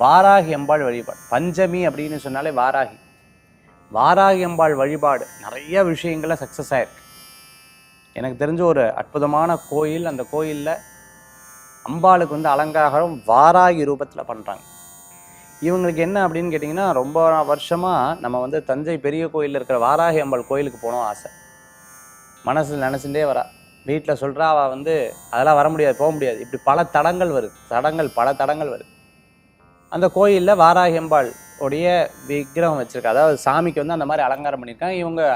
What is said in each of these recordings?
வாராகி அம்பாள் வழிபாடு. பஞ்சமி அப்படின்னு சொன்னாலே வாராகி. வாராகி அம்பாள் வழிபாடு நிறைய விஷயங்களில் சக்ஸஸ் ஆயிருக்கு. எனக்கு தெரிஞ்ச ஒரு அற்புதமான கோயில். அந்த கோயிலில் அம்பாளுக்கு அலங்காரம் வாராகி ரூபத்தில் பண்ணுறாங்க. இவங்களுக்கு என்ன அப்படின்னு கேட்டிங்கன்னா, ரொம்ப வருஷமாக நம்ம தஞ்சை பெரிய கோயிலில் இருக்கிற வாராகி அம்பாள் கோயிலுக்கு போகணும் ஆசை. மனசில் நினச்சிட்டே வரா. வீட்டில் சொல்கிறா, அவள் அதெல்லாம் வர முடியாது, போக முடியாது. இப்படி பல தடங்கள் வருது. பல தடங்கள் வருது. அந்த கோயிலில் வாராகி அம்பாள் உடைய விக்கிரகம் வச்சுருக்கா. அதாவது சாமிக்கு அந்த மாதிரி அலங்காரம் பண்ணியிருக்காங்க.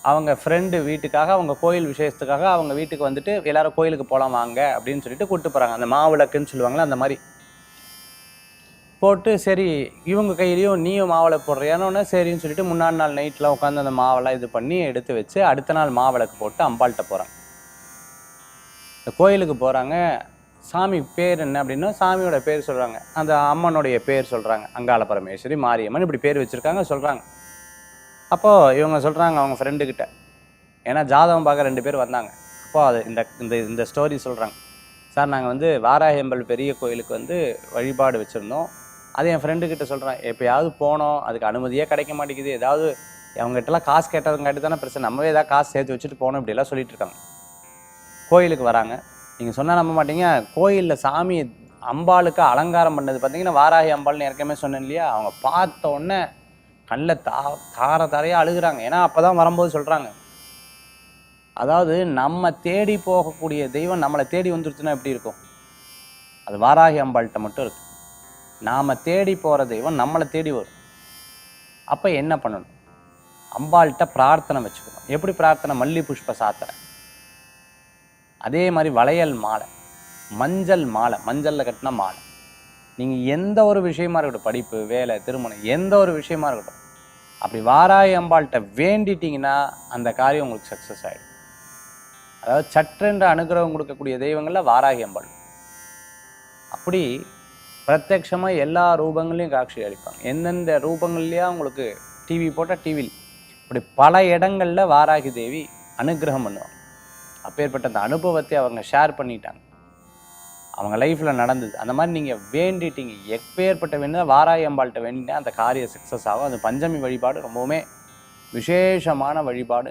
அவங்க ஃப்ரெண்டு வீட்டுக்காக, அவங்க கோயில் விசேஷத்துக்காக அவங்க வீட்டுக்கு எல்லாரும் கோயிலுக்கு போகலாம் வாங்க அப்படின்னு சொல்லிட்டு கூப்பிட்டு போகிறாங்க. அந்த மாவிளக்குன்னு சொல்லுவாங்களே, அந்த மாதிரி போட்டு, சரி இவங்க கையிலையும் நீயும் மாவிளை போடுறியானோன்னு சரின்னு சொல்லிட்டு முன்னாடி நாள் நைட்டில் உட்காந்து அந்த மாவெல்லாம் இது பண்ணி எடுத்து வச்சு அடுத்த நாள் மாவிளக்கு போட்டு அம்பாள்கிட்ட போகிறாங்க. இந்த கோயிலுக்கு போகிறாங்க. சாமி பேர் என்ன அப்படின்னா சாமியோட பேர் சொல்கிறாங்க. அந்த அம்மனுடைய பேர் சொல்கிறாங்க. அங்காள பரமேஸ்வரி, மாரியம்மன், இப்படி பேர் வச்சுருக்காங்க சொல்கிறாங்க. அப்போது இவங்க சொல்கிறாங்க அவங்க ஃப்ரெண்டுக்கிட்ட, ஏன்னா ஜாதகம் பார்க்க 2 பேர் வந்தாங்க. அப்போது அது இந்த ஸ்டோரி சொல்கிறாங்க. சார், நாங்கள் வாராகி அம்பாள் பெரிய கோயிலுக்கு வழிபாடு வச்சுருந்தோம். அது என் ஃப்ரெண்டுக்கிட்ட சொல்கிறேன், எப்போயாவது போனோம், அதுக்கு அனுமதியே கிடைக்க மாட்டேங்குது. ஏதாவது அவங்ககிட்டலாம் காசு கேட்டதுங்காட்டி தானே பிரச்சனை, நம்மவே ஏதாவது காசு சேர்த்து வச்சுட்டு போனோம், இப்படிலாம் சொல்லிட்டு இருக்காங்க. கோயிலுக்கு வராங்க. நீங்கள் சொன்னால் நம்ப மாட்டீங்க, கோயிலில் சாமி அம்பாளுக்கு அலங்காரம் பண்ணது பார்த்தீங்கன்னா வாராகி அம்பாள்னு ஏற்கனவே சொன்னேன் இல்லையா, அவங்க பார்த்த உடனே கண்ணில் தாரையாக அழுகுறாங்க. ஏன்னா அப்போ தான் வரும்போது சொல்கிறாங்க, அதாவது நம்ம தேடி போகக்கூடிய தெய்வம் நம்மளை தேடி வந்துருச்சுன்னா எப்படி இருக்கும்? அது வாராகி அம்பாள்கிட்ட மட்டும் இருக்கு. நாம் தேடி போகிற தெய்வம் நம்மளை தேடி வரும். அப்போ என்ன பண்ணணும்? அம்பாள்கிட்ட பிரார்த்தனை வச்சுக்கணும். எப்படி பிரார்த்தனை? மல்லி புஷ்ப சாத்திரை, அதே மாதிரி வளையல் மாலை, மஞ்சள் மாலை, மஞ்சளில் கட்டின மாலை. நீங்கள் எந்த ஒரு விஷயமா இருக்கட்டும், படிப்பு, வேலை, திருமணம், எந்த ஒரு விஷயமா இருக்கட்டும், அப்படி வாராகி அம்பாள்கிட்ட வேண்டிட்டிங்கன்னா அந்த காரியம் உங்களுக்கு சக்ஸஸ் ஆகிடும். அதாவது சற்றென்று அனுகிரகம் கொடுக்கக்கூடிய தெய்வங்களில் வாராகி அம்பாள். அப்படி பிரத்யட்சமாக எல்லா ரூபங்களையும் காட்சி அளிப்பாங்க. எந்தெந்த ரூபங்கள்லையா உங்களுக்கு டிவி போட்டால் டிவியில் இப்படி பல இடங்களில் வாராகி தேவி அனுகிரகம் பண்ணுவாங்க. அப்பேற்பட்ட அந்த அனுபவத்தை அவங்க ஷேர் பண்ணிட்டாங்க. அவங்க லைஃப்பில் நடந்தது. அந்த மாதிரி நீங்கள் வேண்டிட்டீங்க, எப்பேற்பட்ட வேண்டியது வாராகி அம்பாள்கிட்ட வேண்டினா அந்த காரியம் சக்ஸஸ் ஆகும். அந்த பஞ்சமி வழிபாடு ரொம்பவுமே விசேஷமான வழிபாடு.